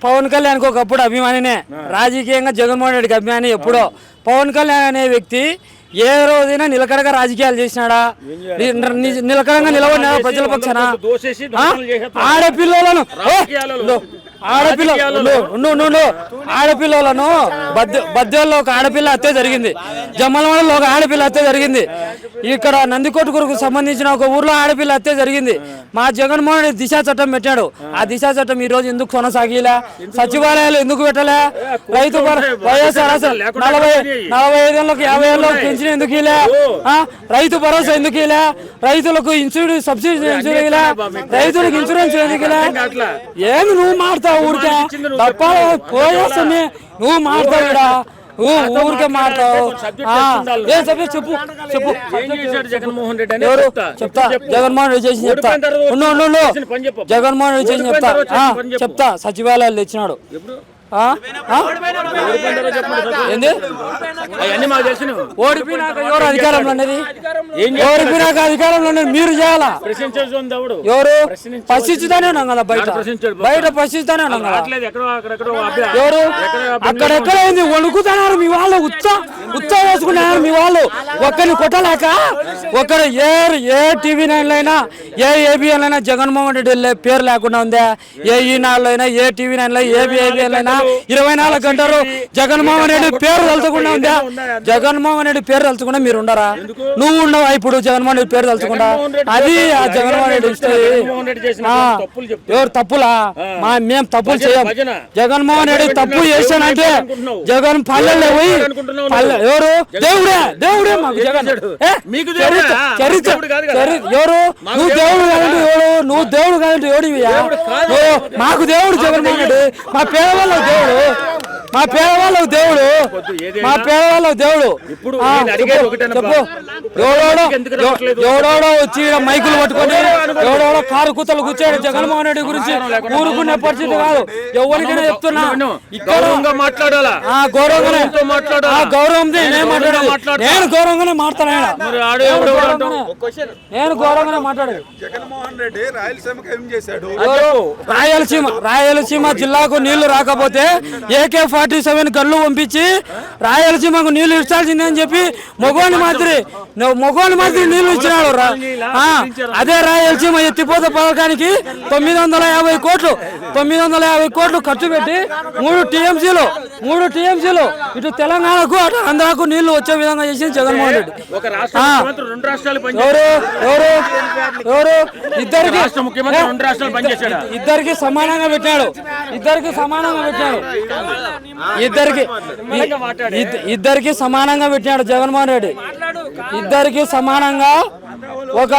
పవన్ కళ్యాణ్కి ఒకప్పుడు అభిమానినే, రాజకీయంగా జగన్మోహన్ రెడ్డికి అభిమాని. ఎప్పుడో పవన్ కళ్యాణ్ అనే వ్యక్తి ఏ రోజైనా నిలకడగా రాజకీయాలు చేసినాడా? నిలకడంగా నిలబడినా ప్రజల పక్షాన? ఆడపిల్లలను బద్దెల్లో ఒక ఆడపిల్ల హత్య జరిగింది, జమ్మలమడలో ఒక ఆడపిల్ల హత్య జరిగింది, ఇక్కడ నందికొట్కూరుకు సంబంధించిన ఒక ఊర్లో ఆడపిల్ల హత్య జరిగింది. మా జగన్మోహన్ రెడ్డి దిశా చట్టం పెట్టాడు. ఆ దిశా చట్టం ఈ రోజు ఎందుకు కొనసాగిలా? సచివాలయాలు ఎందుకు పెట్టలే? రైతు వైఎస్ఆర్ 45 50 ఏళ్ళకి పెంచిన ఎందుకు ఇలా? రైతు భరోసా ఎందుకు ఇలా? రైతులకు ఇన్సూరెన్స్ సబ్సిడీ ఎందుకు ఇలా? రైతులకు ఇన్సూరెన్స్ ఎందుకు ఇలా? ఏమి నువ్వు మాడతావు? ఊరికే తప్ప పోయేస్తామే నువ్వు మాడతావుడా? ఊరికే మాడతావు. ఏం సబ్జెక్ట్ చెప్పు చెప్పు. జగన్మోహన్ రెడ్డి చెప్తా. జగన్మోహన్ రెడ్డి చేసి చెప్తా. జగన్మోహన్ రెడ్డి చేసి చెప్తా. సచివాలయాలు తెచ్చినాడు. ఓడిపోయినాక ఎవరు అధికారంలో ఉన్నది? ఓడిపోయినాక అధికారంలో ఉన్నది మీరు చేయాలా? ఎవరు ప్రశ్నించుతానే ఉన్నాం కదా, బయట ప్రశ్నిస్తానే ఉన్నాం కదా. ఎవరు అక్కడెక్కడ ఏంది వణుకుతున్నారు మీ వాళ్ళు? ఉత్సాహం వేసుకున్నారు మీ వాళ్ళు. ఒక్కరిని కొట్టలేక ఒక్కరు ఏ టీవీ 9 అయినా ఏ ఏబిఎన్ అయినా జగన్మోహన్ రెడ్డి పేరు లేకుండా ఉందా? ఏ ఈనాడులో అయినా ఏ టీవీ 9లో ఏబిఎన్ అయినా 24 గంటలు జగన్మోహన్ రెడ్డి పేరు తలుచుకుండా ఉందా? జగన్మోహన్ రెడ్డి పేరు తలుచుకుండా మీరు ఉండరా? నువ్వు ఉండవా ఇప్పుడు జగన్మోహన్ రెడ్డి పేరు తలుచుకుండా? అది ఆ జగన్మోహన్ రెడ్డి ఎవరు తప్పులా? మేము తప్పులు చేయం. జగన్మోహన్ రెడ్డి తప్పు చేశానంటే జగన్ పల్లెల్లో పోయి ఎవరు దేవుడే మాకు జగన్ ఎవరు? నువ్వు దేవుడు కాదంటే ఎవడు? నువ్వు దేవుడు కాదంటే ఎవడివియా? మాకు దేవుడు జగన్మోహన్ రెడ్డి. మా పేదవాళ్ళకు దేవుడు, మా పేదవాళ్ళకు దేవుడు, మా పేదవాళ్ళకు దేవుడు. చెప్పు. ఎవడోడో వచ్చి మైకులు పట్టుకొని ఎవడోడో కారు కూతలు కూర్చోడు జగన్మోహన్ రెడ్డి గురించి ఊరుకునే పరిస్థితి కాదు. ఎవరికైనా చెప్తున్నా మాట్లాడాలా? గౌరవంతో నేను గౌరవంగానే మాట్లాడాను. నేను గౌరవంగానే మాట్లాడాను. జగన్మోహన్ రెడ్డి రాయలసీమకు ఏం చేశాడు? రాయలసీమ జిల్లాకు నీళ్లు రాకపోతే AK-47 గన్లు పంపించి రాయలసీమకు నీళ్లు ఇచ్చాల్సిందే అని చెప్పి మగోని మాదిరి నీళ్లు ఇచ్చినాడు. అదే రాయలసీమ ఎత్తిపోత పథకానికి 950 కోట్లు ఖర్చు పెట్టి 3 TMCలు ఇటు తెలంగాణకు అటు ఆంధ్రాకు నీళ్లు వచ్చే విధంగా చేసింది జగన్మోహన్ రెడ్డి. ఎవరు ఇద్దరికి సమానంగా పెట్టాడు. ఇద్దరికి సమానంగా పెట్టాడు జగన్మోహన్ రెడ్డి. ఇద్దరికి సమానంగా ఒక